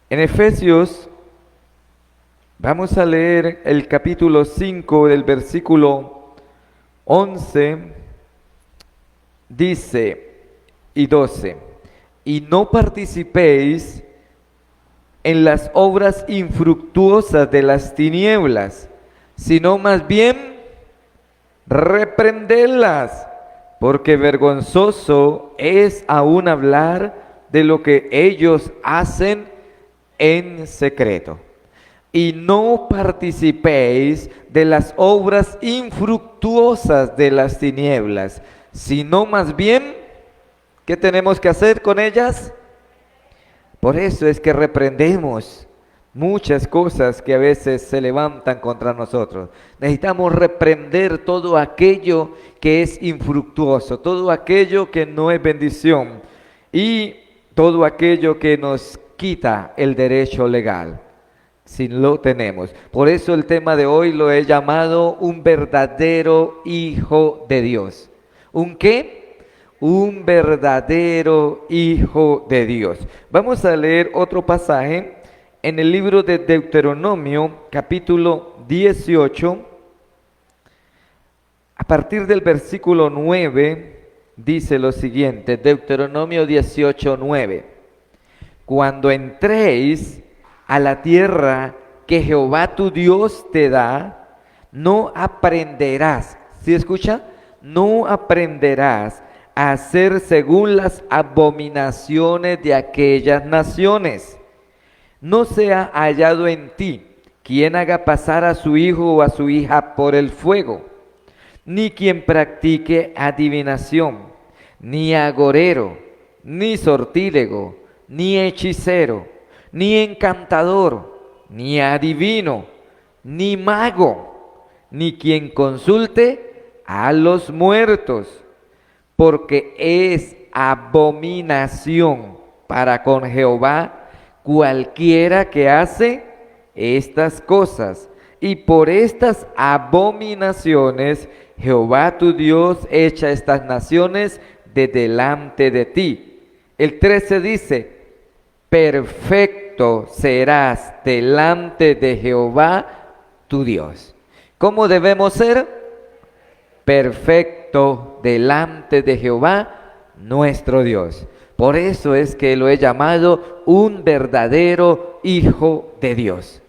En Efesios vamos a leer el capítulo 5 del versículo 11, dice y 12, y no participéis en las obras infructuosas de las tinieblas, sino más bien reprenderlas, porque vergonzoso es aún hablar de lo que ellos hacen en secreto. Y no participéis de las obras infructuosas de las tinieblas, sino más bien, ¿qué tenemos que hacer con ellas? Por eso es que reprendemos muchas cosas que a veces se levantan contra nosotros. Necesitamos reprender todo aquello que es infructuoso, todo aquello que no es bendición y todo aquello que nos quita el derecho legal, si lo tenemos. Por eso el tema de hoy lo he llamado un verdadero hijo de Dios. ¿Un qué? Un verdadero hijo de Dios. Vamos a leer otro pasaje en el libro de Deuteronomio, capítulo 18, a partir del versículo 9, dice lo siguiente, Deuteronomio 18, 9. Cuando entréis a la tierra que Jehová tu Dios te da, no aprenderás, ¿sí escucha? No aprenderás a hacer según las abominaciones de aquellas naciones. No sea hallado en ti quien haga pasar a su hijo o a su hija por el fuego, ni quien practique adivinación, ni agorero, ni sortílego, ni hechicero, ni encantador, ni adivino, ni mago, ni quien consulte a los muertos, porque es abominación para con Jehová cualquiera que hace estas cosas. Y por estas abominaciones Jehová tu Dios echa estas naciones de delante de ti. El 13 dice, perfecto serás delante de Jehová tu Dios. ¿Cómo debemos ser? Perfecto delante de Jehová nuestro Dios. Por eso es que lo he llamado un verdadero hijo de Dios.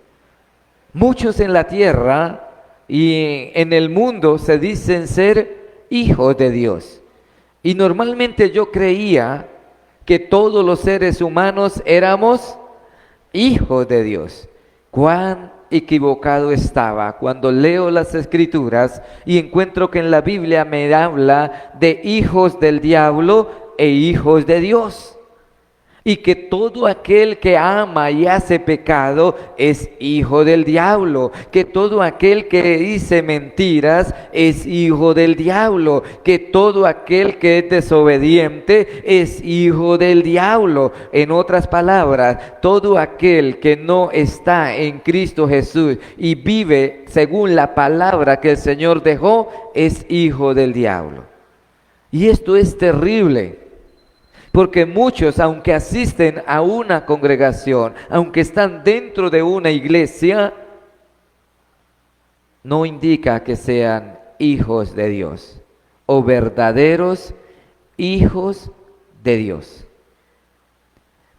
Muchos en la tierra y en el mundo se dicen ser hijos de Dios. Y normalmente yo creía que todos los seres humanos éramos hijos de Dios. Cuán equivocado estaba cuando leo las escrituras y encuentro que en la Biblia me habla de hijos del diablo e hijos de Dios. Y que todo aquel que ama y hace pecado es hijo del diablo, que todo aquel que dice mentiras es hijo del diablo, que todo aquel que es desobediente es hijo del diablo. En otras palabras, todo aquel que no está en Cristo Jesús y vive según la palabra que el Señor dejó es hijo del diablo. Y esto es terrible. Porque muchos, aunque asisten a una congregación, aunque están dentro de una iglesia, no indica que sean hijos de Dios o verdaderos hijos de Dios.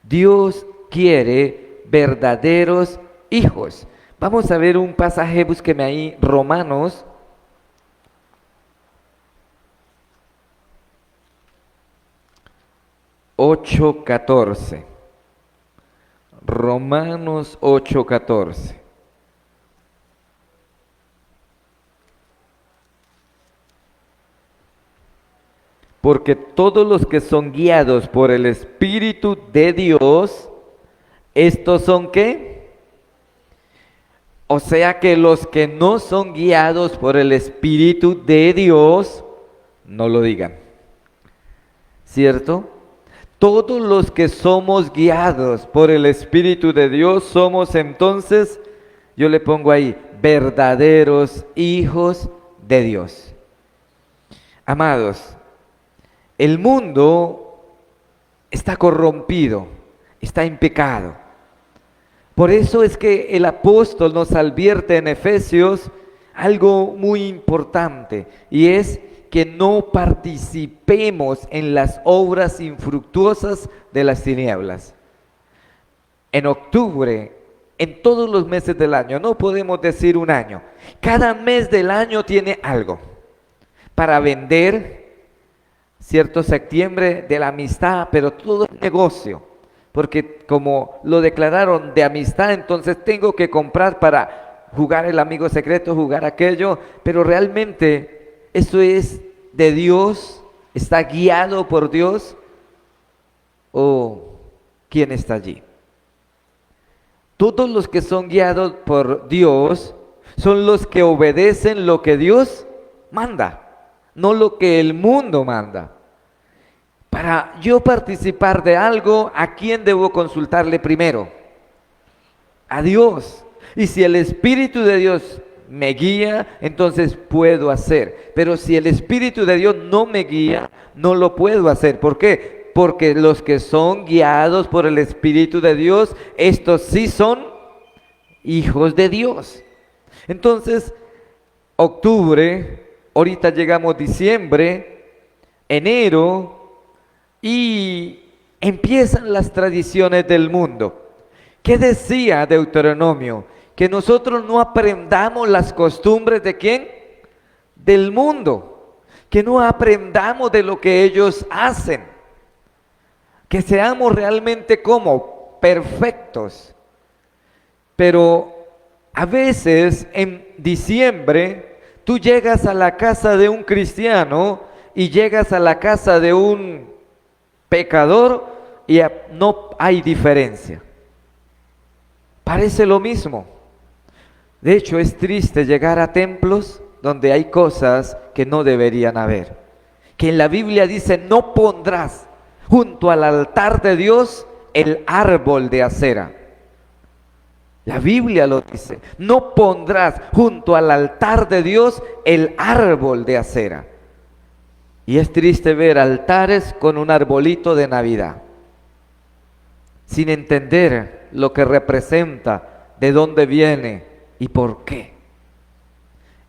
Dios quiere verdaderos hijos. Vamos a ver un pasaje, búsqueme ahí, Romanos 8:14. Romanos 8:14. Porque todos los que son guiados por el Espíritu de Dios, ¿estos son qué? O sea que los que no son guiados por el Espíritu de Dios, no lo digan. ¿Cierto? Todos los que somos guiados por el Espíritu de Dios somos entonces, yo le pongo ahí, verdaderos hijos de Dios. Amados, el mundo está corrompido, está en pecado. Por eso es que el apóstol nos advierte en Efesios algo muy importante, y es que no participemos en las obras infructuosas de las tinieblas. En octubre, en todos los meses del año, no podemos decir un año, cada mes del año tiene algo para vender. Cierto, septiembre de la amistad, pero todo es negocio, porque como lo declararon de amistad, entonces tengo que comprar para jugar el amigo secreto, jugar aquello, pero realmente eso es de Dios, está guiado por Dios, o ¿quién está allí? Todos los que son guiados por Dios son los que obedecen lo que Dios manda, no lo que el mundo manda. Para yo participar de algo, ¿a quién debo consultarle primero? A Dios. Y si el Espíritu de Dios me guía, entonces puedo hacer. Pero si el Espíritu de Dios no me guía, no lo puedo hacer. ¿Por qué? Porque los que son guiados por el Espíritu de Dios, estos sí son hijos de Dios. Entonces, octubre, ahorita llegamos diciembre, enero, y empiezan las tradiciones del mundo. ¿Qué decía Deuteronomio? Que nosotros no aprendamos las costumbres ¿de quién? Del mundo. Que no aprendamos de lo que ellos hacen. Que seamos realmente como perfectos. Pero a veces en diciembre tú llegas a la casa de un cristiano y llegas a la casa de un pecador y no hay diferencia. Parece lo mismo. De hecho, es triste llegar a templos donde hay cosas que no deberían haber. Que en la Biblia dice, no pondrás junto al altar de Dios el árbol de acera. La Biblia lo dice, no pondrás junto al altar de Dios el árbol de acera. Y es triste ver altares con un arbolito de Navidad, sin entender lo que representa, de dónde viene y por qué.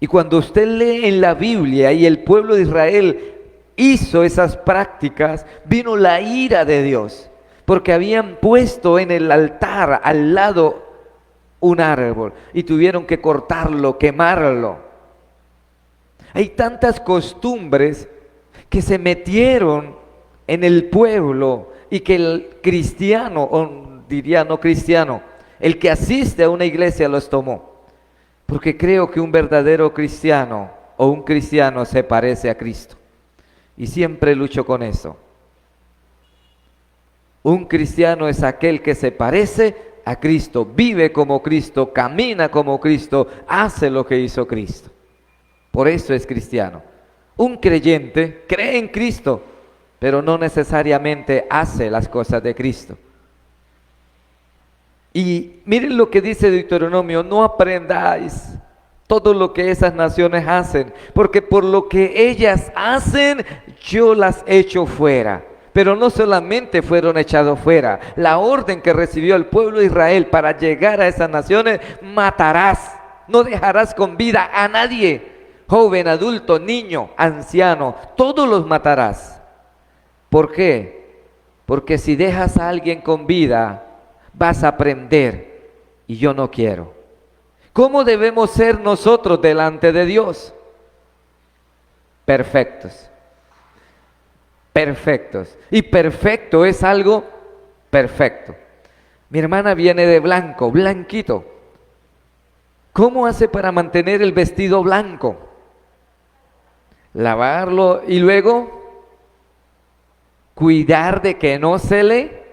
Y cuando usted lee en la Biblia y el pueblo de Israel hizo esas prácticas, vino la ira de Dios, porque habían puesto en el altar al lado un árbol y tuvieron que cortarlo, quemarlo. Hay tantas costumbres que se metieron en el pueblo y que el cristiano, o diría no cristiano, el que asiste a una iglesia los tomó. Porque creo que un verdadero cristiano o un cristiano se parece a Cristo. Y siempre lucho con eso. Un cristiano es aquel que se parece a Cristo, vive como Cristo, camina como Cristo, hace lo que hizo Cristo. Por eso es cristiano. Un creyente cree en Cristo, pero no necesariamente hace las cosas de Cristo. Y miren lo que dice Deuteronomio, no aprendáis todo lo que esas naciones hacen, porque por lo que ellas hacen, yo las echo fuera. Pero no solamente fueron echados fuera, la orden que recibió el pueblo de Israel para llegar a esas naciones, matarás, no dejarás con vida a nadie. Joven, adulto, niño, anciano, todos los matarás. ¿Por qué? Porque si dejas a alguien con vida, vas a aprender, y yo no quiero. ¿Cómo debemos ser nosotros delante de Dios? Perfectos. Perfectos. Y perfecto es algo perfecto. Mi hermana viene de blanco, blanquito. ¿Cómo hace para mantener el vestido blanco? Lavarlo y luego cuidar de que no se le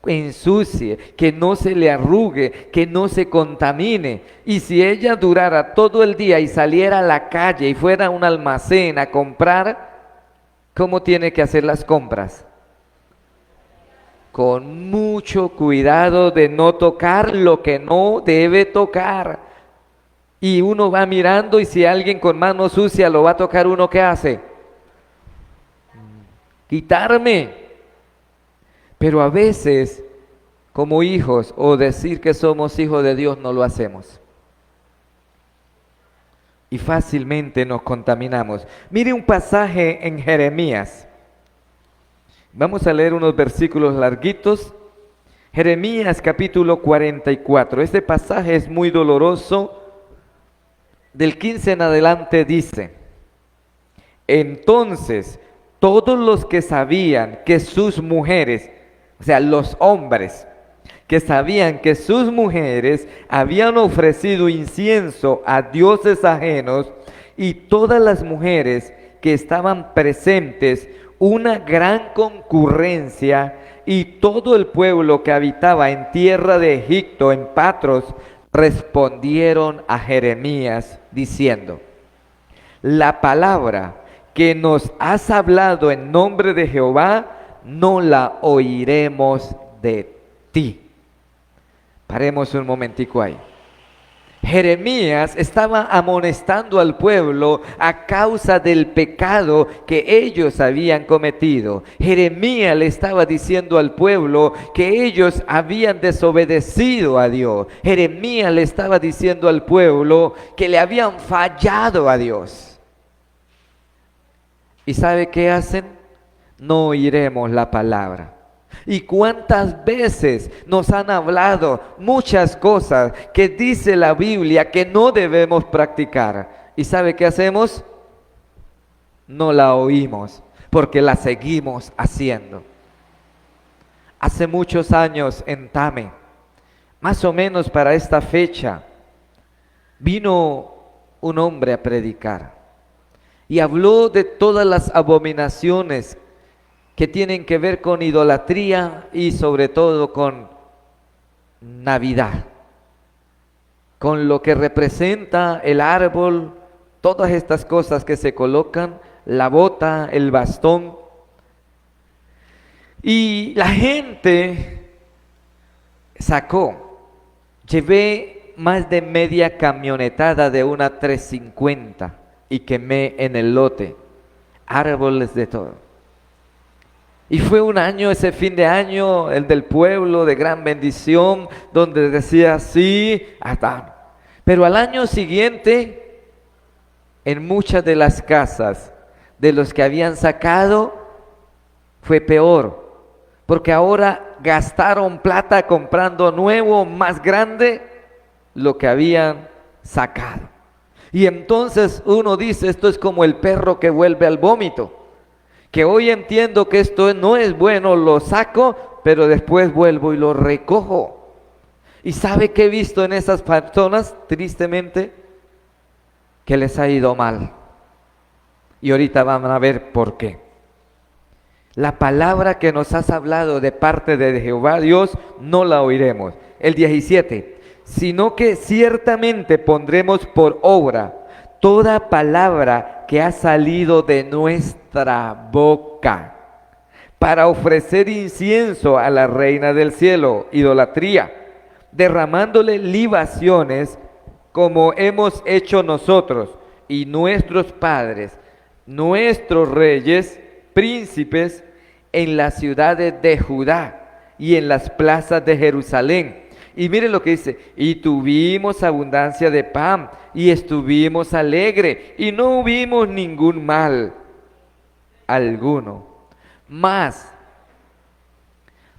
ensucie, que no se le arrugue, que no se contamine. Y si ella durara todo el día y saliera a la calle y fuera a un almacén a comprar, ¿cómo tiene que hacer las compras? Con mucho cuidado de no tocar lo que no debe tocar. Y uno va mirando y si alguien con mano sucia lo va a tocar, ¿uno qué hace? Quitarme. Pero a veces como hijos o decir que somos hijos de Dios no lo hacemos. Y fácilmente nos contaminamos. Mire un pasaje en Jeremías. Vamos a leer unos versículos larguitos. Jeremías capítulo 44. Este pasaje es muy doloroso. Del 15 en adelante dice: entonces todos los que sabían que sus mujeres, o sea, los hombres que sabían que sus mujeres habían ofrecido incienso a dioses ajenos, y todas las mujeres que estaban presentes, una gran concurrencia, y todo el pueblo que habitaba en tierra de Egipto, en Patros, respondieron a Jeremías diciendo: la palabra que nos has hablado en nombre de Jehová, no la oiremos de ti. Paremos un momentico ahí. Jeremías estaba amonestando al pueblo a causa del pecado que ellos habían cometido. Jeremías le estaba diciendo al pueblo que ellos habían desobedecido a Dios. Jeremías le estaba diciendo al pueblo que le habían fallado a Dios. ¿Y sabe qué hacen? No oiremos la palabra. ¿Y cuántas veces nos han hablado muchas cosas que dice la Biblia que no debemos practicar? ¿Y sabe qué hacemos? No la oímos porque la seguimos haciendo. Hace muchos años en Tame, más o menos para esta fecha, vino un hombre a predicar y habló de todas las abominaciones que tienen que ver con idolatría y sobre todo con Navidad, con lo que representa el árbol, todas estas cosas que se colocan, la bota, el bastón. Y la gente llevé más de media camionetada de una 350 y quemé en el lote árboles de todo. Y fue un año, ese fin de año, el del pueblo, de gran bendición, donde decía sí, hasta. Pero al año siguiente, en muchas de las casas de los que habían sacado, fue peor. Porque ahora gastaron plata comprando nuevo, más grande, lo que habían sacado. Y entonces uno dice, esto es como el perro que vuelve al vómito. Que hoy entiendo que esto no es bueno, lo saco, pero después vuelvo y lo recojo. ¿Y sabe qué he visto en esas personas? Tristemente, que les ha ido mal. Y ahorita van a ver por qué. La palabra que nos has hablado de parte de Jehová Dios, no la oiremos. El 17, sino que ciertamente pondremos por obra toda palabra que ha salido de nuestra boca, para ofrecer incienso a la reina del cielo, idolatría, derramándole libaciones como hemos hecho nosotros y nuestros padres, nuestros reyes, príncipes, en las ciudades de Judá y en las plazas de Jerusalén. Y mire lo que dice: y tuvimos abundancia de pan, y estuvimos alegres, y no hubimos ningún mal alguno. Más,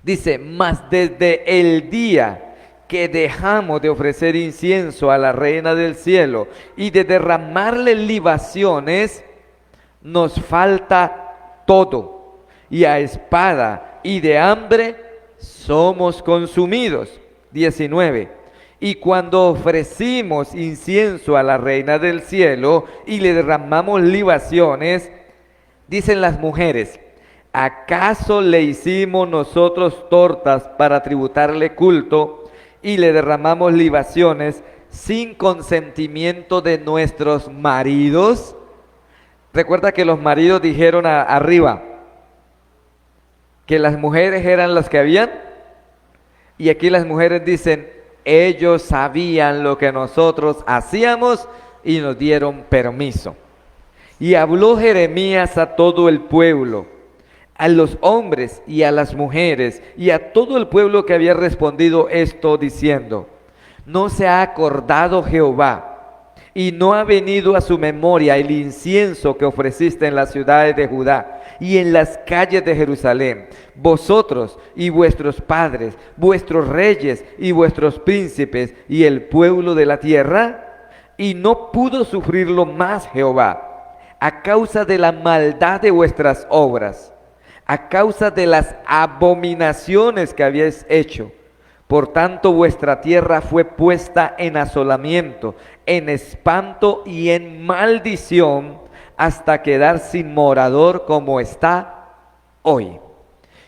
dice, más desde el día que dejamos de ofrecer incienso a la reina del cielo y de derramarle libaciones, nos falta todo, y a espada y de hambre somos consumidos. 19. Y cuando ofrecimos incienso a la reina del cielo y le derramamos libaciones, dicen las mujeres: ¿acaso le hicimos nosotros tortas para tributarle culto y le derramamos libaciones sin consentimiento de nuestros maridos? Recuerda que los maridos dijeron arriba que las mujeres eran las que habían. Y aquí las mujeres dicen, ellos sabían lo que nosotros hacíamos y nos dieron permiso. Y habló Jeremías a todo el pueblo: a los hombres y a las mujeres y a todo el pueblo que había respondido esto diciendo: ¿no se ha acordado Jehová y no ha venido a su memoria el incienso que ofreciste en las ciudades de Judá y en las calles de Jerusalén, vosotros y vuestros padres, vuestros reyes y vuestros príncipes y el pueblo de la tierra? Y no pudo sufrirlo más Jehová, a causa de la maldad de vuestras obras, a causa de las abominaciones que habíais hecho. Por tanto, vuestra tierra fue puesta en asolamiento, en espanto y en maldición, hasta quedar sin morador como está hoy.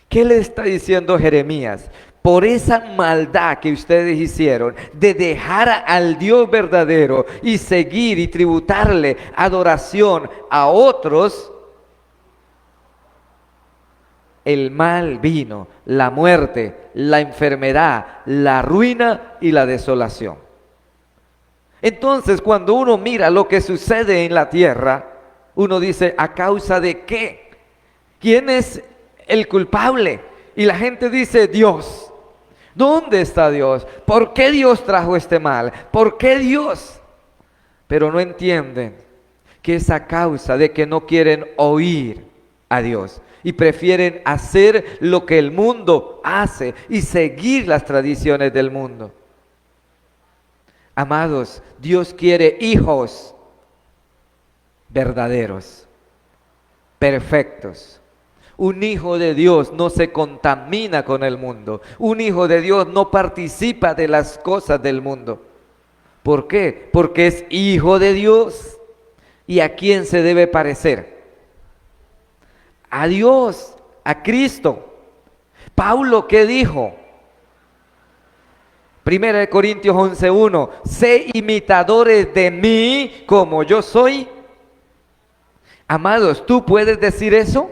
¿Qué le está diciendo Jeremías? Por esa maldad que ustedes hicieron de dejar al Dios verdadero y seguir y tributarle adoración a otros, el mal vino, la muerte, la enfermedad, la ruina y la desolación. Entonces, cuando uno mira lo que sucede en la tierra, uno dice: ¿a causa de qué? ¿Quién es el culpable? Y la gente dice: Dios. ¿Dónde está Dios? ¿Por qué Dios trajo este mal? ¿Por qué Dios? Pero no entienden que es a causa de que no quieren oír a Dios y prefieren hacer lo que el mundo hace y seguir las tradiciones del mundo. Amados, Dios quiere hijos verdaderos, perfectos. Un hijo de Dios no se contamina con el mundo. Un hijo de Dios no participa de las cosas del mundo. ¿Por qué? Porque es hijo de Dios. ¿Y a quién se debe parecer? A Dios, a Cristo. Pablo, ¿qué dijo? 1 Corintios 11:1, sé imitadores de mí como yo soy. Amados, ¿tú puedes decir eso?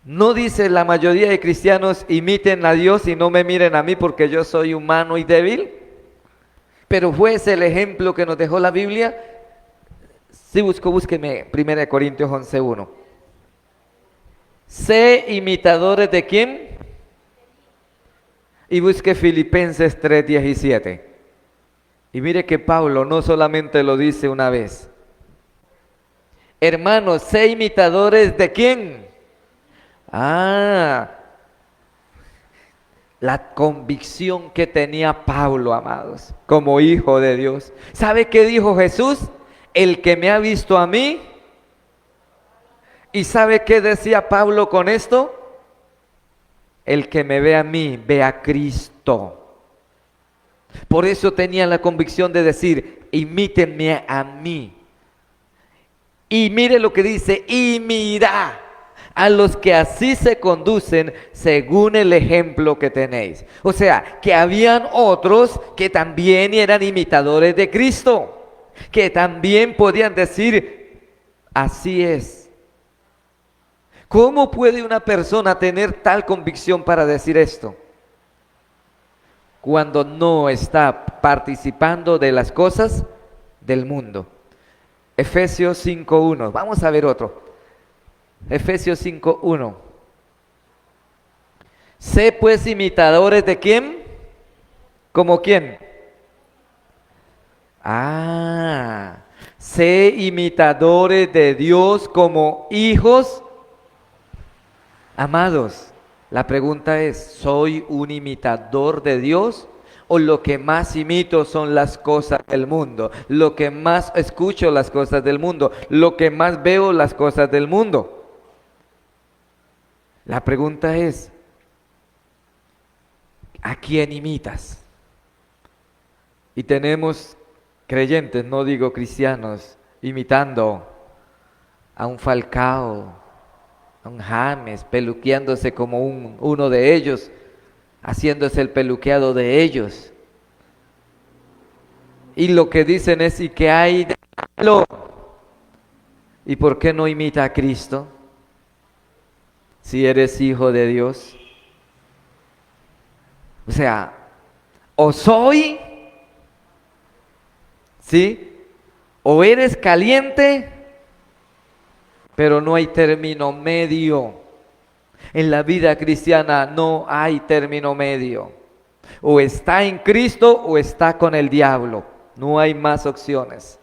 No dice la mayoría de cristianos: imiten a Dios y no me miren a mí porque yo soy humano y débil. Pero ¿fue ese el ejemplo que nos dejó la Biblia? Si búsqueme 1 Corintios 11:1. Sé imitadores de ¿quién? Y busque Filipenses 3:17. Y mire que Pablo no solamente lo dice una vez. Hermanos, sé imitadores de ¿quién? La convicción que tenía Pablo, amados, como hijo de Dios. ¿Sabe qué dijo Jesús? El que me ha visto a mí. ¿Y sabe qué decía Pablo con esto? El que me ve a mí, ve a Cristo. Por eso tenía la convicción de decir: imítenme a mí. Y mire lo que dice: y mira a los que así se conducen según el ejemplo que tenéis. O sea, que habían otros que también eran imitadores de Cristo, que también podían decir: así es. ¿Cómo puede una persona tener tal convicción para decir esto? Cuando no está participando de las cosas del mundo. Efesios 5:1. Vamos a ver otro. Efesios 5:1. Sé pues imitadores de ¿quién? ¿Como quién? Sé imitadores de Dios como hijos amados. La pregunta es: ¿soy un imitador de Dios? ¿O lo que más imito son las cosas del mundo? Lo que más escucho, las cosas del mundo. Lo que más veo, las cosas del mundo. La pregunta es: ¿a quién imitas? Y tenemos creyentes, no digo cristianos, imitando a un Falcao, a un James, peluqueándose como uno de ellos, haciéndose el peluqueado de ellos. Y lo que dicen es: ¿y qué hay de malo? ¿Y por qué no imita a Cristo? Si eres hijo de Dios. O sea, o soy, ¿sí? O eres caliente, pero no hay término medio. En la vida cristiana no hay término medio. O está en Cristo o está con el diablo. No hay más opciones.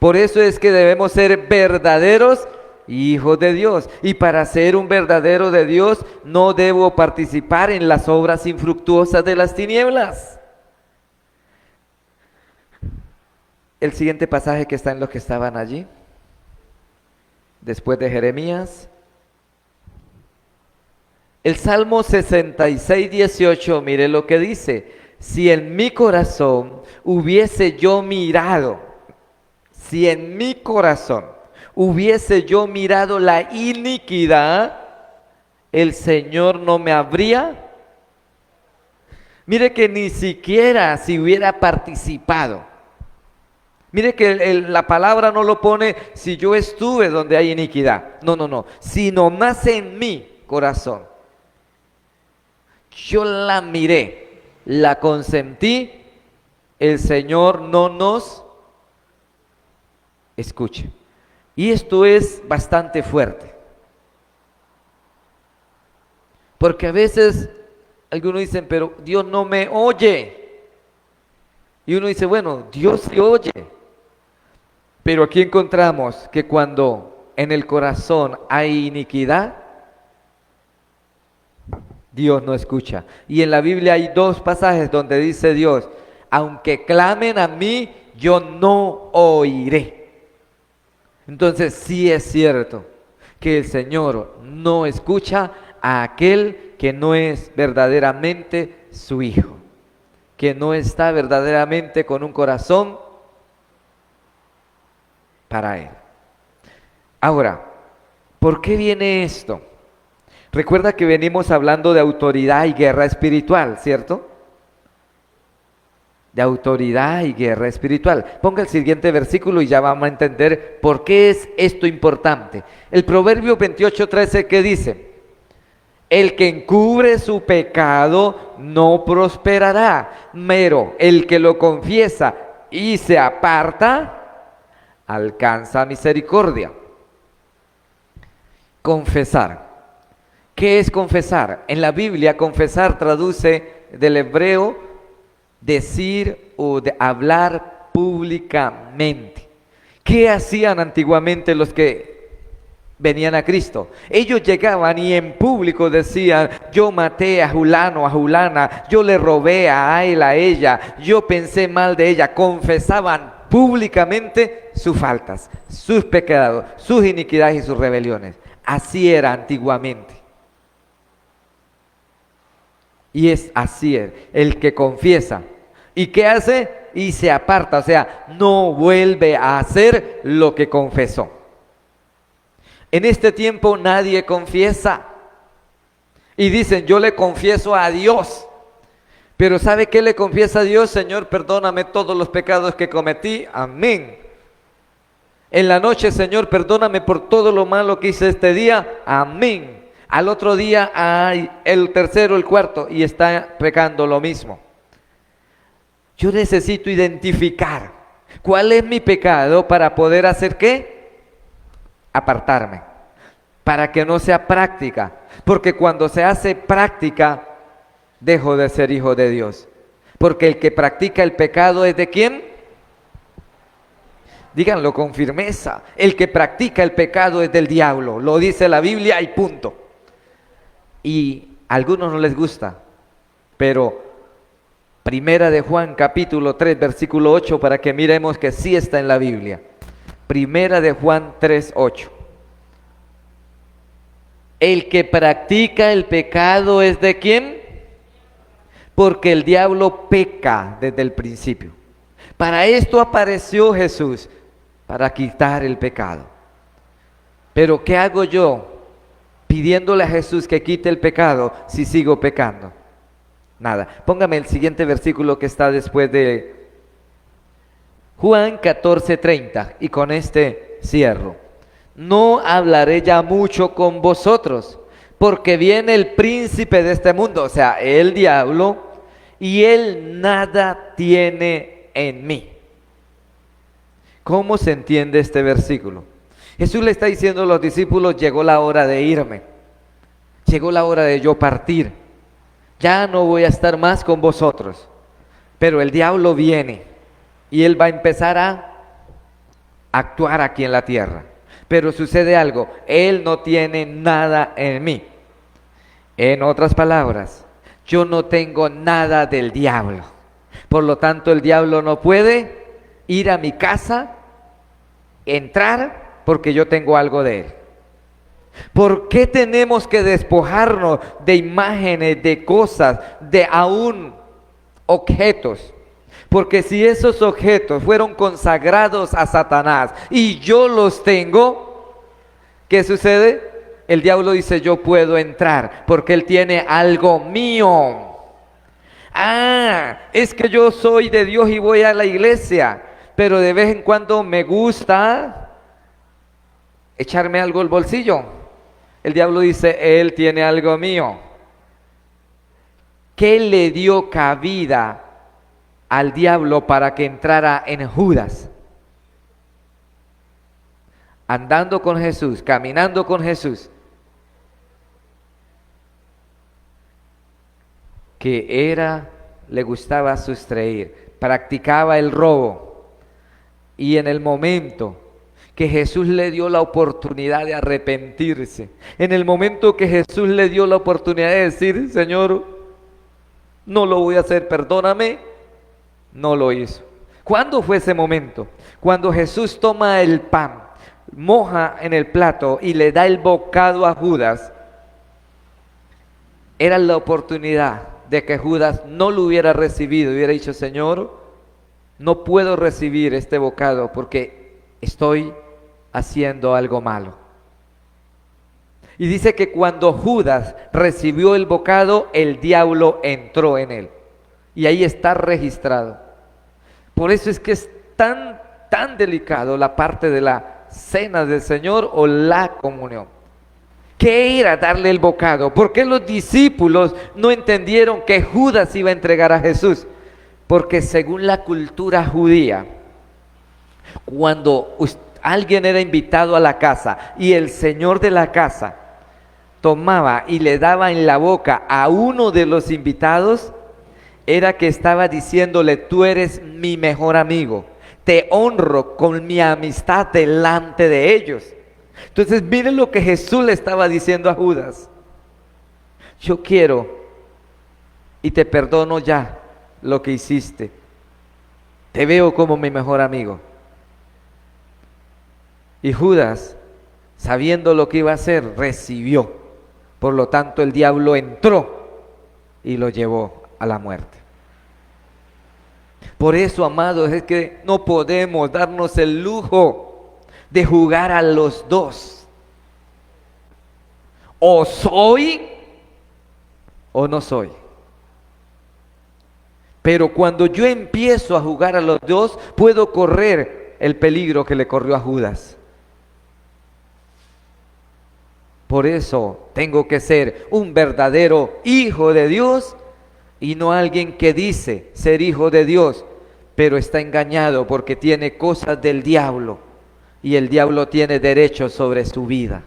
Por eso es que debemos ser verdaderos hijos de Dios. Y para ser un verdadero de Dios, no debo participar en las obras infructuosas de las tinieblas. El siguiente pasaje que está en los que estaban allí, después de Jeremías. El Salmo 66, 18, mire lo que dice. Si en mi corazón hubiese yo mirado, si en mi corazón hubiese yo mirado la iniquidad, el Señor no me habría. Mire que ni siquiera si hubiera participado. Mire que la palabra no lo pone si yo estuve donde hay iniquidad. No, no, no. Sino más en mi corazón. Yo la miré, la consentí, el Señor no nos escuche. Y esto es bastante fuerte. Porque a veces algunos dicen, pero Dios no me oye. Y uno dice, bueno, Dios sí oye. Pero aquí encontramos que cuando en el corazón hay iniquidad, Dios no escucha. Y en la Biblia hay dos pasajes donde dice Dios, aunque clamen a mí, yo no oiré. Entonces sí es cierto que el Señor no escucha a aquel que no es verdaderamente su hijo, que no está verdaderamente con un corazón para Él. Ahora, ¿por qué viene esto? Recuerda que venimos hablando de autoridad y guerra espiritual, ¿cierto? De autoridad y guerra espiritual. Ponga el siguiente versículo y ya vamos a entender por qué es esto importante. El Proverbio 28:13, ¿qué dice? El que encubre su pecado no prosperará, pero el que lo confiesa y se aparta, alcanza misericordia. Confesar. ¿Qué es confesar? En la Biblia, confesar traduce del hebreo decir o de hablar públicamente. ¿Qué hacían antiguamente los que venían a Cristo? Ellos llegaban y en público decían, yo maté a Julano, a Julana, yo le robé a él, a ella, yo pensé mal de ella. Confesaban públicamente sus faltas, sus pecados, sus iniquidades y sus rebeliones. Así era antiguamente. Y es así, el que confiesa. ¿Y qué hace? Y se aparta, o sea, no vuelve a hacer lo que confesó. En este tiempo nadie confiesa. Y dicen, yo le confieso a Dios. Pero ¿sabe qué le confiesa a Dios? Señor, perdóname todos los pecados que cometí. Amén. En la noche, Señor, perdóname por todo lo malo que hice este día. Amén. Al otro día hay el tercero, el cuarto y está pecando lo mismo. Yo necesito identificar cuál es mi pecado para poder hacer ¿qué? Apartarme. Para que no sea práctica. Porque cuando se hace práctica, dejo de ser hijo de Dios. Porque el que practica el pecado es ¿de quién? Díganlo con firmeza. El que practica el pecado es del diablo. Lo dice la Biblia y punto. Y a algunos no les gusta, pero Primera de Juan capítulo 3 versículo 8 para que miremos que sí está en la Biblia. Primera de Juan 3:8. El que practica el pecado es ¿de quién? Porque el diablo peca desde el principio. Para esto apareció Jesús, para quitar el pecado. Pero ¿qué hago yo pidiéndole a Jesús que quite el pecado si sigo pecando? Nada. Póngame el siguiente versículo que está después de Juan 14:30 y con este cierro. No hablaré ya mucho con vosotros, porque viene el príncipe de este mundo, o sea, el diablo, y él nada tiene en mí. ¿Cómo se entiende este versículo? Jesús le está diciendo a los discípulos, llegó la hora de irme, llegó la hora de yo partir, ya no voy a estar más con vosotros, pero el diablo viene y él va a empezar a actuar aquí en la tierra. Pero sucede algo, él no tiene nada en mí. En otras palabras, yo no tengo nada del diablo. Por lo tanto, el diablo no puede ir a mi casa, entrar, porque yo tengo algo de él. ¿Por qué tenemos que despojarnos de imágenes, de cosas, de aún objetos? Porque si esos objetos fueron consagrados a Satanás y yo los tengo, ¿qué sucede? El diablo dice, yo puedo entrar porque él tiene algo mío. Ah, es que yo soy de Dios y voy a la iglesia, pero de vez en cuando me gusta echarme algo al bolsillo. El diablo dice, él tiene algo mío. ¿Qué le dio cabida al diablo para que entrara en Judas? Andando con Jesús, caminando con Jesús, que le gustaba sustraer, practicaba el robo, y en el momento que Jesús le dio la oportunidad de arrepentirse, en el momento que Jesús le dio la oportunidad de decir, Señor, no lo voy a hacer, perdóname, no lo hizo. ¿Cuándo fue ese momento? Cuando Jesús toma el pan, moja en el plato y le da el bocado a Judas. Era la oportunidad de que Judas no lo hubiera recibido, hubiera dicho, Señor, no puedo recibir este bocado porque estoy haciendo algo malo. Y dice que cuando Judas recibió el bocado, el diablo entró en él. Y ahí está registrado. Por eso es que es tan delicado la parte de la cena del Señor o la comunión. ¿Qué era darle el bocado? ¿Por qué los discípulos no entendieron que Judas iba a entregar a Jesús? Porque según la cultura judía, cuando alguien era invitado a la casa y el señor de la casa tomaba y le daba en la boca a uno de los invitados, era que estaba diciéndole, tú eres mi mejor amigo, te honro con mi amistad delante de ellos. Entonces miren lo que Jesús le estaba diciendo a Judas, yo quiero y te perdono ya lo que hiciste, te veo como mi mejor amigo. Y Judas, sabiendo lo que iba a hacer, recibió. Por lo tanto, el diablo entró y lo llevó a la muerte. Por eso, amados, es que no podemos darnos el lujo de jugar a los dos. O soy o no soy. Pero cuando yo empiezo a jugar a los dos, puedo correr el peligro que le corrió a Judas. Por eso tengo que ser un verdadero hijo de Dios y no alguien que dice ser hijo de Dios, pero está engañado porque tiene cosas del diablo y el diablo tiene derecho sobre su vida.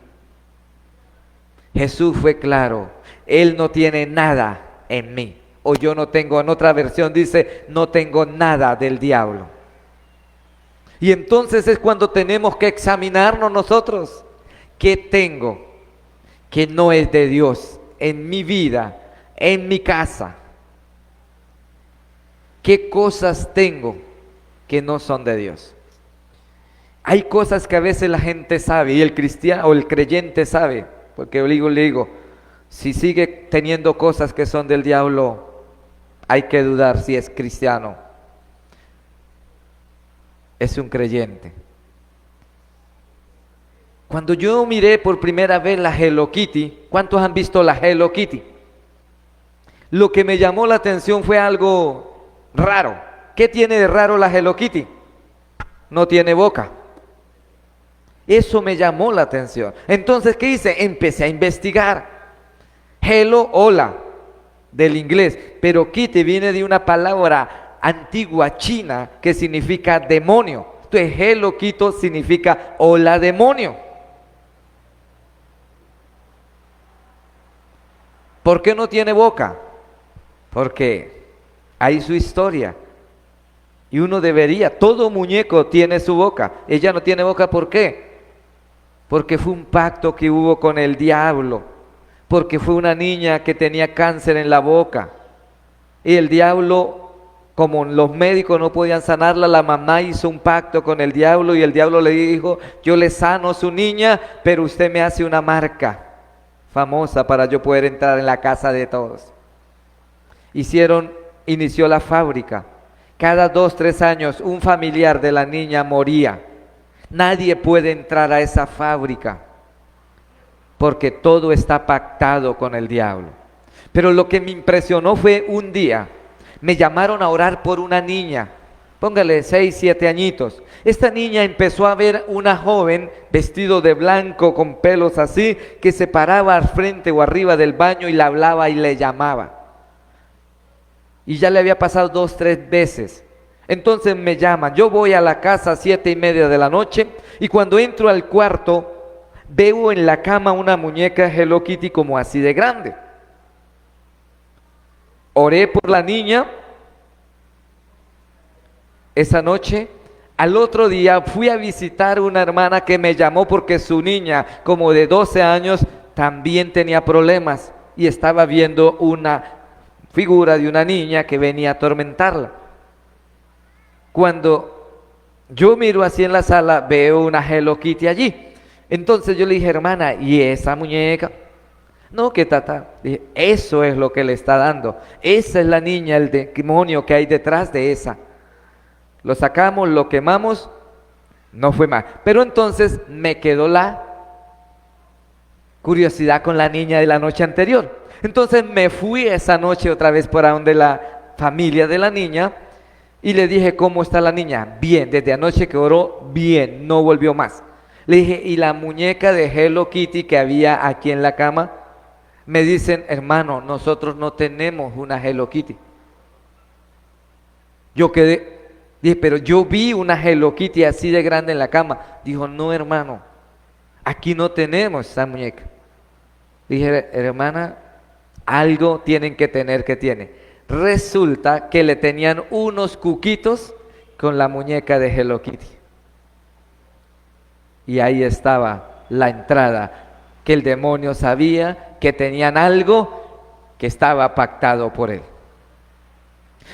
Jesús fue claro, Él no tiene nada en mí. O yo no tengo, en otra versión dice, no tengo nada del diablo. Y entonces es cuando tenemos que examinarnos nosotros. ¿Qué tengo que no es de Dios en mi vida, en mi casa? ¿Qué cosas tengo que no son de Dios? Hay cosas que a veces la gente sabe y el cristiano o el creyente sabe, porque le digo, si sigue teniendo cosas que son del diablo, hay que dudar si es cristiano. Es un creyente. Cuando yo miré por primera vez la Hello Kitty, ¿cuántos han visto la Hello Kitty? Lo que me llamó la atención fue algo raro. ¿Qué tiene de raro la Hello Kitty? No tiene boca. Eso me llamó la atención. Entonces, ¿qué hice? Empecé a investigar. Hello, hola, del inglés. Pero Kitty viene de una palabra antigua china que significa demonio. Entonces, Hello Kitty significa hola demonio. ¿Por qué no tiene boca? Porque hay su historia. Y uno debería, todo muñeco tiene su boca. Ella no tiene boca, ¿por qué? Porque fue un pacto que hubo con el diablo. Porque fue una niña que tenía cáncer en la boca. Y el diablo, como los médicos no podían sanarla, la mamá hizo un pacto con el diablo y el diablo le dijo, yo le sano a su niña, pero usted me hace una marca famosa para yo poder entrar en la casa de todos. Inició la fábrica. Cada 2, 3 años un familiar de la niña moría. Nadie puede entrar a esa fábrica porque todo está pactado con el diablo. Pero lo que me impresionó fue un día, me llamaron a orar por una niña, póngale 6, 7 añitos. Esta niña empezó a ver una joven vestido de blanco con pelos así, que se paraba al frente o arriba del baño y le hablaba y le llamaba. Y ya le había pasado 2, 3 veces. Entonces me llaman, yo voy a la casa a 7:30 de la noche y cuando entro al cuarto veo en la cama una muñeca Hello Kitty como así de grande. Oré por la niña esa noche. Al otro día fui a visitar una hermana que me llamó porque su niña, como de 12 años, también tenía problemas y estaba viendo una figura de una niña que venía a atormentarla. Cuando yo miro así en la sala, veo una Hello Kitty allí. Entonces yo le dije, hermana, ¿y esa muñeca? No, que tata. Dije, eso es lo que le está dando. Esa es la niña, el demonio que hay detrás de esa. Lo sacamos, lo quemamos, no fue más. Pero entonces me quedó la curiosidad con la niña de la noche anterior. Entonces me fui esa noche otra vez por donde la familia de la niña y le dije, ¿cómo está la niña? Bien, desde anoche que oró, bien, no volvió más. Le dije, ¿y la muñeca de Hello Kitty que había aquí en la cama? Me dicen, hermano, nosotros no tenemos una Hello Kitty. Yo quedé, dije, pero yo vi una Hello Kitty así de grande en la cama. Dijo, no, hermano, aquí no tenemos esa muñeca. Dije, hermana, algo tienen que tener que tiene. Resulta que le tenían unos cuquitos con la muñeca de Hello Kitty. Y ahí estaba la entrada, que el demonio sabía que tenían algo que estaba pactado por él.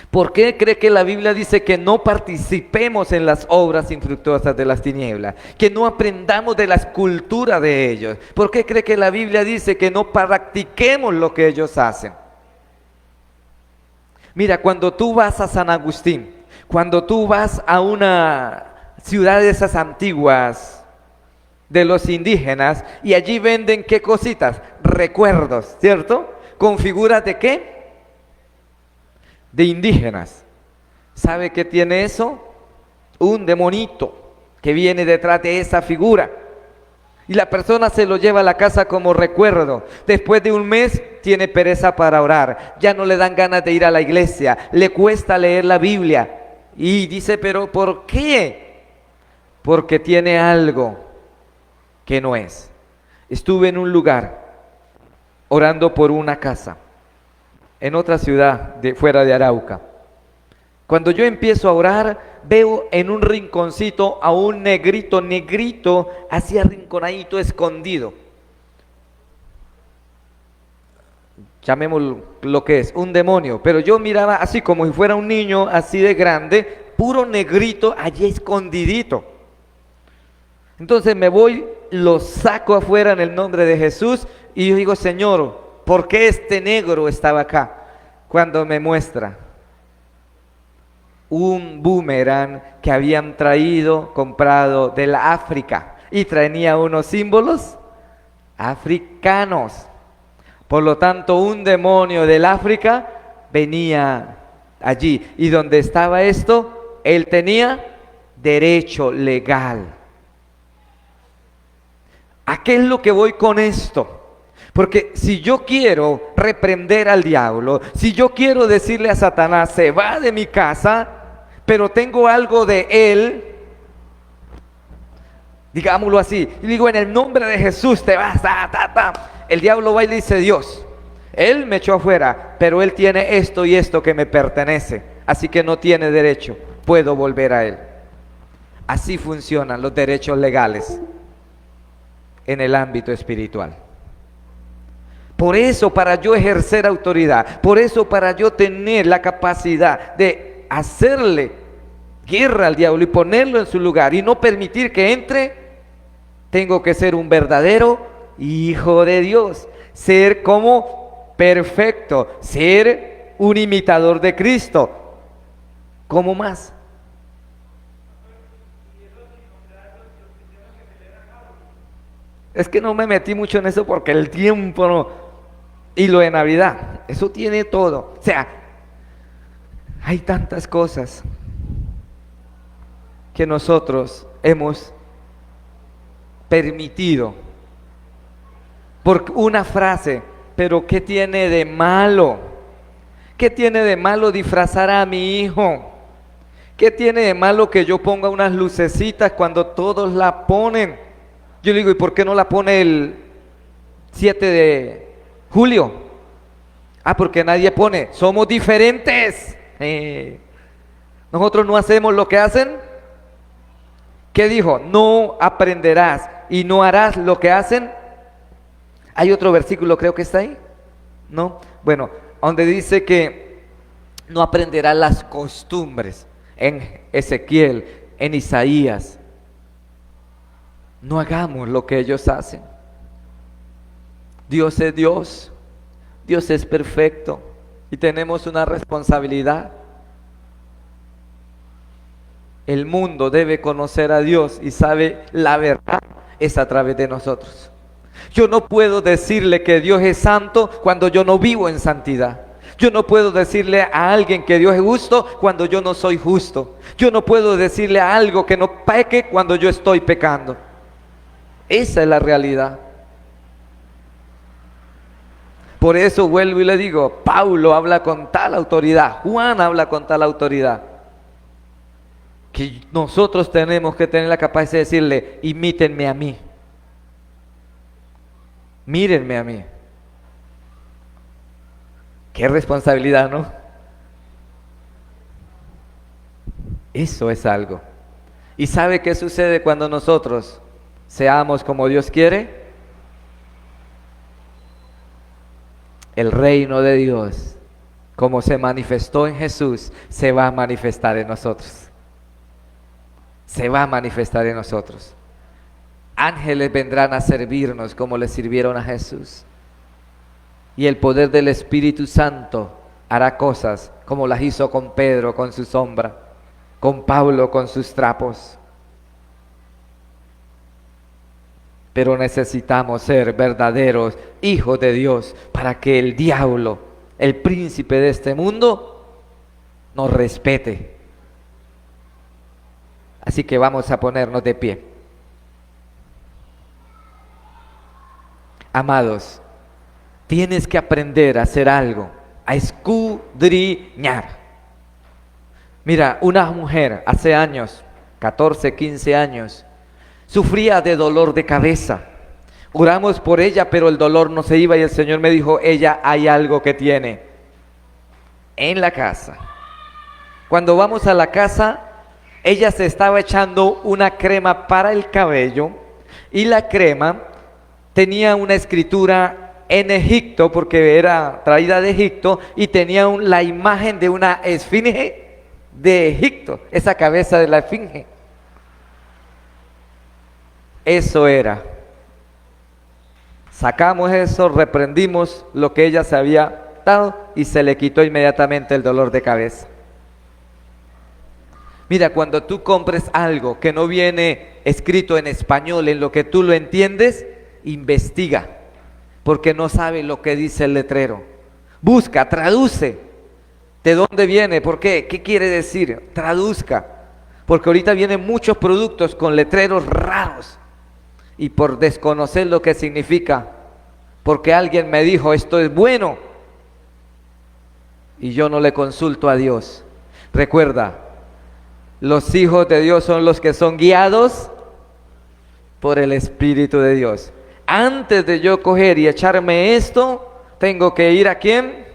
¿Por qué cree que la Biblia dice que no participemos en las obras infructuosas de las tinieblas? Que no aprendamos de la escultura de ellos. ¿Por qué cree que la Biblia dice que no practiquemos lo que ellos hacen? Mira, cuando tú vas a San Agustín, cuando tú vas a una ciudad de esas antiguas de los indígenas y allí venden ¿qué cositas? Recuerdos, ¿cierto? ¿Con figuras de qué? De indígenas. ¿Sabe qué tiene eso? Un demonito que viene detrás de esa figura. Y la persona se lo lleva a la casa como recuerdo. Después de un mes tiene pereza para orar. Ya no le dan ganas de ir a la iglesia. Le cuesta leer la Biblia. Y dice, ¿pero por qué? Porque tiene algo que no es. Estuve en un lugar orando por una casa en otra ciudad fuera de Arauca. Cuando yo empiezo a orar, veo en un rinconcito a un negrito, así arrinconadito, escondido. Llamémoslo lo que es, un demonio. Pero yo miraba así como si fuera un niño, así de grande, puro negrito, allí escondidito. Entonces me voy, lo saco afuera en el nombre de Jesús y yo digo, Señor, ¿por qué este negro estaba acá? Cuando me muestra un boomerang que habían comprado de la África y traía unos símbolos africanos. Por lo tanto, un demonio del África venía allí y donde estaba esto, él tenía derecho legal. ¿A qué es lo que voy con esto? Porque si yo quiero reprender al diablo, si yo quiero decirle a Satanás, se va de mi casa, pero tengo algo de él, digámoslo así, y digo, en el nombre de Jesús te vas, ta, ta, ta. El diablo va y le dice, Dios, Él me echó afuera, pero Él tiene esto y esto que me pertenece, así que no tiene derecho, puedo volver a Él. Así funcionan los derechos legales en el ámbito espiritual. Por eso, para yo ejercer autoridad, por eso, para yo tener la capacidad de hacerle guerra al diablo y ponerlo en su lugar y no permitir que entre, tengo que ser un verdadero hijo de Dios, ser como perfecto, ser un imitador de Cristo. ¿Cómo más? Es que no me metí mucho en eso porque el tiempo no. Y lo de Navidad, eso tiene todo. O sea, hay tantas cosas que nosotros hemos permitido por una frase. Pero ¿qué tiene de malo? ¿Qué tiene de malo disfrazar a mi hijo? ¿Qué tiene de malo que yo ponga unas lucecitas cuando todos la ponen? Yo le digo, ¿y por qué no la pone el 7 de julio? Ah, porque nadie pone, somos diferentes. Nosotros no hacemos lo que hacen. ¿Qué dijo? No aprenderás y no harás lo que hacen. Hay otro versículo, creo que está ahí, ¿no? Bueno, donde dice que no aprenderás las costumbres, en Ezequiel, en Isaías. No hagamos lo que ellos hacen. Dios es Dios, Dios es perfecto y tenemos una responsabilidad. El mundo debe conocer a Dios y sabe la verdad es a través de nosotros. Yo no puedo decirle que Dios es santo cuando yo no vivo en santidad. Yo no puedo decirle a alguien que Dios es justo cuando yo no soy justo. Yo no puedo decirle a algo que no peque cuando yo estoy pecando. Esa es la realidad. Por eso vuelvo y le digo, Pablo habla con tal autoridad, Juan habla con tal autoridad, que nosotros tenemos que tener la capacidad de decirle, imítenme a mí. Mírenme a mí. Qué responsabilidad, ¿no? Eso es algo. ¿Y sabe qué sucede cuando nosotros seamos como Dios quiere? El reino de Dios, como se manifestó en Jesús, se va a manifestar en nosotros. Se va a manifestar en nosotros. Ángeles vendrán a servirnos como le sirvieron a Jesús. Y el poder del Espíritu Santo hará cosas como las hizo con Pedro con su sombra, con Pablo con sus trapos. Pero necesitamos ser verdaderos hijos de Dios para que el diablo, el príncipe de este mundo, nos respete. Así que vamos a ponernos de pie. Amados, tienes que aprender a hacer algo, a escudriñar. Mira, una mujer hace años, 14, 15 años, sufría de dolor de cabeza. Oramos por ella, pero el dolor no se iba y el Señor me dijo, ella hay algo que tiene en la casa. Cuando vamos a la casa, ella se estaba echando una crema para el cabello y la crema tenía una escritura en Egipto, porque era traída de Egipto, y tenía la imagen de una esfinge de Egipto, esa cabeza de la esfinge. Eso era. Sacamos eso, reprendimos lo que ella se había dado y se le quitó inmediatamente el dolor de cabeza. Mira, cuando tú compres algo que no viene escrito en español, en lo que tú lo entiendes, investiga, porque no sabe lo que dice el letrero. Busca, traduce. ¿De dónde viene? ¿Por qué? ¿Qué quiere decir? Traduzca. Porque ahorita vienen muchos productos con letreros raros. Y por desconocer lo que significa, porque alguien me dijo esto es bueno y yo no le consulto a Dios. Recuerda, los hijos de Dios son los que son guiados por el Espíritu de Dios. Antes de yo coger y echarme esto, tengo que ir ¿a quién?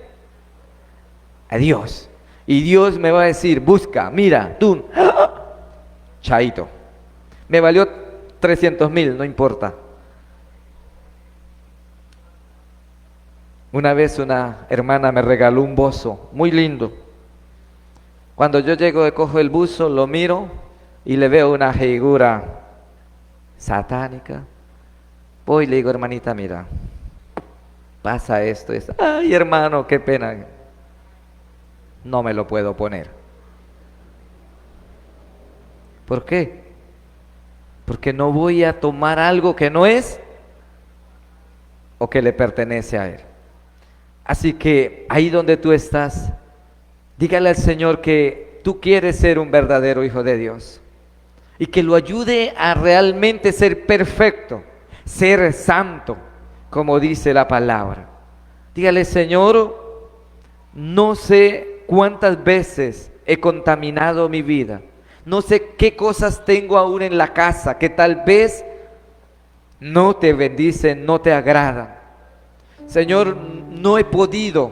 A Dios. Y Dios me va a decir, busca, mira, tú, chaito. Me valió 300,000, no importa. Una vez una hermana me regaló un bozo muy lindo. Cuando yo llego, cojo el buzo, lo miro y le veo una figura satánica. Voy y le digo, hermanita, mira, pasa esto. Ay, hermano, qué pena. No me lo puedo poner. ¿Por qué? Porque no voy a tomar algo que no es o que le pertenece a Él. Así que ahí donde tú estás, dígale al Señor que tú quieres ser un verdadero hijo de Dios y que lo ayude a realmente ser perfecto, ser santo, como dice la palabra. Dígale, Señor, no sé cuántas veces he contaminado mi vida, no sé qué cosas tengo aún en la casa que tal vez no te bendicen, no te agradan. Señor, no he podido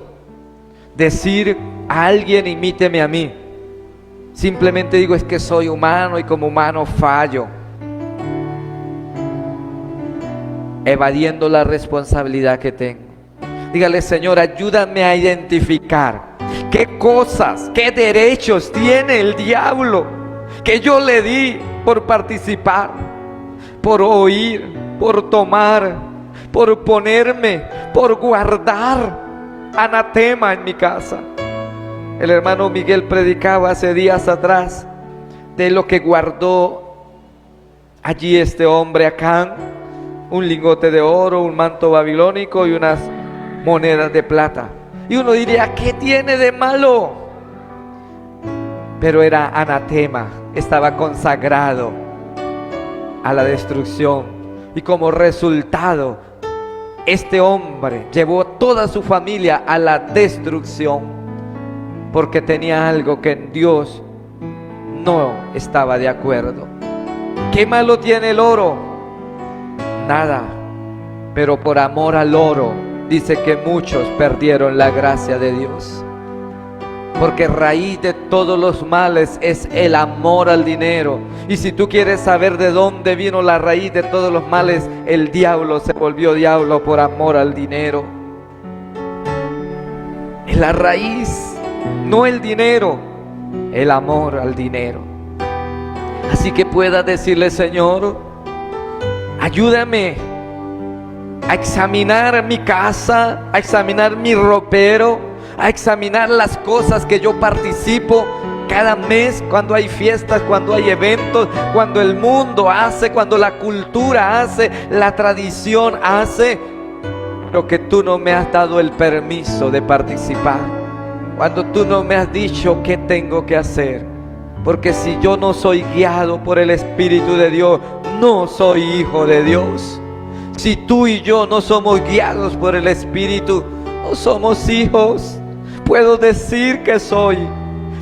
decir a alguien imíteme a mí. Simplemente digo es que soy humano y como humano fallo, evadiendo la responsabilidad que tengo. Dígale, Señor, ayúdame a identificar qué cosas, qué derechos tiene el diablo que yo le di por participar, por oír, por tomar, por ponerme, por guardar anatema en mi casa. El hermano Miguel predicaba hace días atrás de lo que guardó allí este hombre Acán: un lingote de oro, un manto babilónico y unas monedas de plata. Y uno diría, ¿qué tiene de malo? Pero era anatema, estaba consagrado a la destrucción. Y como resultado, este hombre llevó a toda su familia a la destrucción, porque tenía algo que en Dios no estaba de acuerdo. ¿Qué malo tiene el oro? Nada, pero por amor al oro dice que muchos perdieron la gracia de Dios. Porque raíz de todos los males es el amor al dinero. Y si tú quieres saber de dónde vino la raíz de todos los males, el diablo se volvió diablo por amor al dinero. Es la raíz, no el dinero, el amor al dinero. Así que pueda decirle, Señor, ayúdame a examinar mi casa, a examinar mi ropero, a examinar las cosas que yo participo cada mes, cuando hay fiestas, cuando hay eventos, cuando el mundo hace, cuando la cultura hace, la tradición hace, pero que tú no me has dado el permiso de participar, cuando tú no me has dicho qué tengo que hacer. Porque si yo no soy guiado por el Espíritu de Dios, no soy hijo de Dios. Si tú y yo no somos guiados por el Espíritu, no somos hijos. Puedo decir que soy,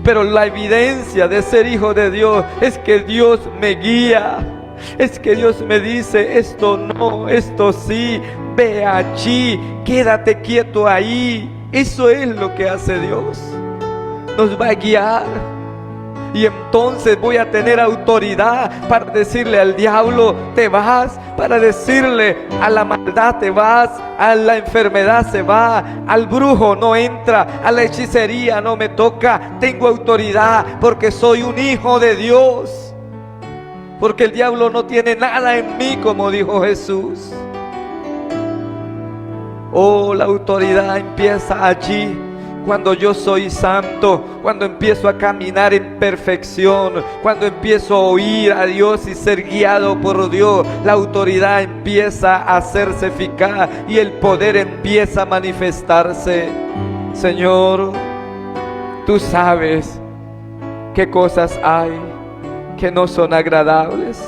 pero la evidencia de ser hijo de Dios es que Dios me guía, es que Dios me dice esto no, esto sí, ve allí, quédate quieto ahí. Eso es lo que hace Dios, nos va a guiar. Y entonces voy a tener autoridad para decirle al diablo, te vas, para decirle a la maldad, te vas, a la enfermedad se va, al brujo no entra, a la hechicería no me toca. Tengo autoridad porque soy un hijo de Dios, porque el diablo no tiene nada en mí, como dijo Jesús. Oh, la autoridad empieza allí. Cuando yo soy santo, cuando empiezo a caminar en perfección, cuando empiezo a oír a Dios y ser guiado por Dios, la autoridad empieza a hacerse eficaz y el poder empieza a manifestarse. Señor, tú sabes qué cosas hay que no son agradables.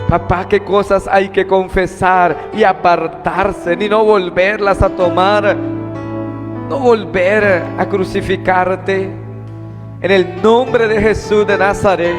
Papá, qué cosas hay que confesar y apartarse, ni no volverlas a tomar. No volver a crucificarte. En el nombre de Jesús de Nazaret,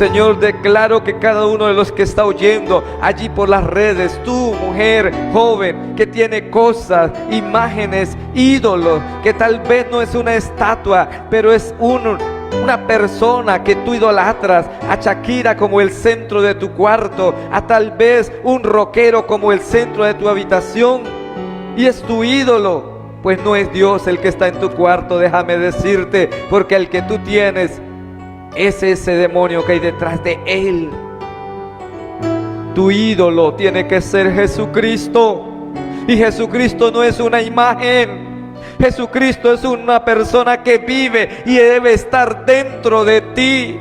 Señor, declaro que cada uno de los que está oyendo allí por las redes, tú, mujer, joven, que tiene cosas, imágenes, ídolos, que tal vez no es una estatua, pero es una persona que tú idolatras, a Shakira como el centro de tu cuarto, a tal vez un rockero como el centro de tu habitación, y es tu ídolo. Pues no es Dios el que está en tu cuarto, déjame decirte, porque el que tú tienes es ese demonio que hay detrás de él. Tu ídolo tiene que ser Jesucristo, y Jesucristo no es una imagen. Jesucristo es una persona que vive y debe estar dentro de ti.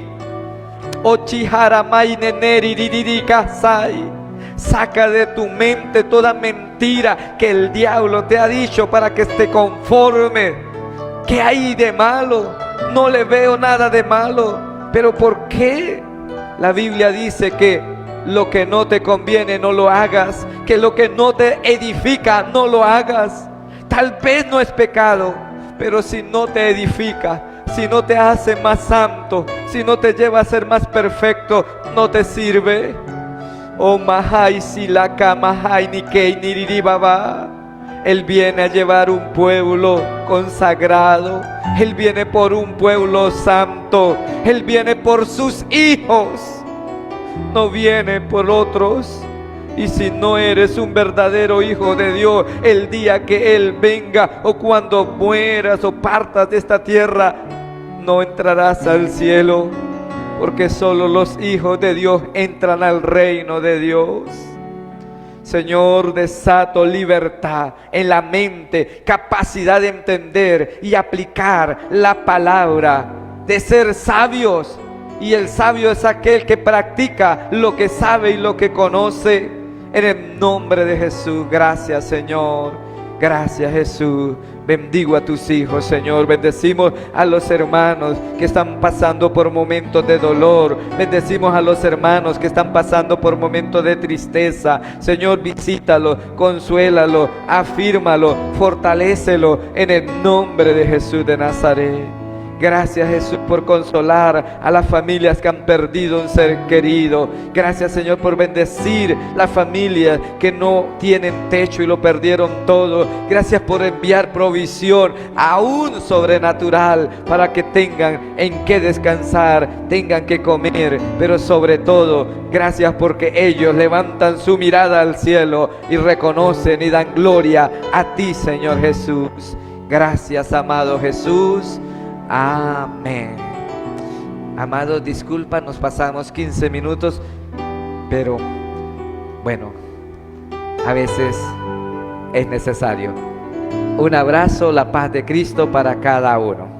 Saca de tu mente toda mentira que el diablo te ha dicho para que esté conforme. ¿Qué hay de malo? No le veo nada de malo. ¿Pero por qué? La Biblia dice que lo que no te conviene no lo hagas, que lo que no te edifica no lo hagas. Tal vez no es pecado, pero si no te edifica, si no te hace más santo, si no te lleva a ser más perfecto, no te sirve. Oh Mahai Silaka Mahai Nikei Niriri Baba. Él viene a llevar un pueblo consagrado. Él viene por un pueblo santo. Él viene por sus hijos. No viene por otros. Y si no eres un verdadero hijo de Dios, el día que Él venga o cuando mueras o partas de esta tierra, no entrarás al cielo, porque solo los hijos de Dios entran al reino de Dios. Señor, desato libertad en la mente, capacidad de entender y aplicar la palabra, de ser sabios. Y el sabio es aquel que practica lo que sabe y lo que conoce. En el nombre de Jesús, gracias Señor, gracias Jesús. Bendigo a tus hijos, Señor. Bendecimos a los hermanos que están pasando por momentos de dolor. Bendecimos a los hermanos que están pasando por momentos de tristeza. Señor, visítalo, consuélalo, afírmalo, fortalécelo en el nombre de Jesús de Nazaret. Gracias Jesús por consolar a las familias que han perdido un ser querido. Gracias Señor por bendecir las familias que no tienen techo y lo perdieron todo. Gracias por enviar provisión aún sobrenatural para que tengan en qué descansar, tengan que comer. Pero sobre todo, gracias porque ellos levantan su mirada al cielo y reconocen y dan gloria a ti, Señor Jesús. Gracias, amado Jesús. Amén. Amados, disculpa, nos pasamos 15 minutos, pero bueno, a veces es necesario. Un abrazo, la paz de Cristo para cada uno.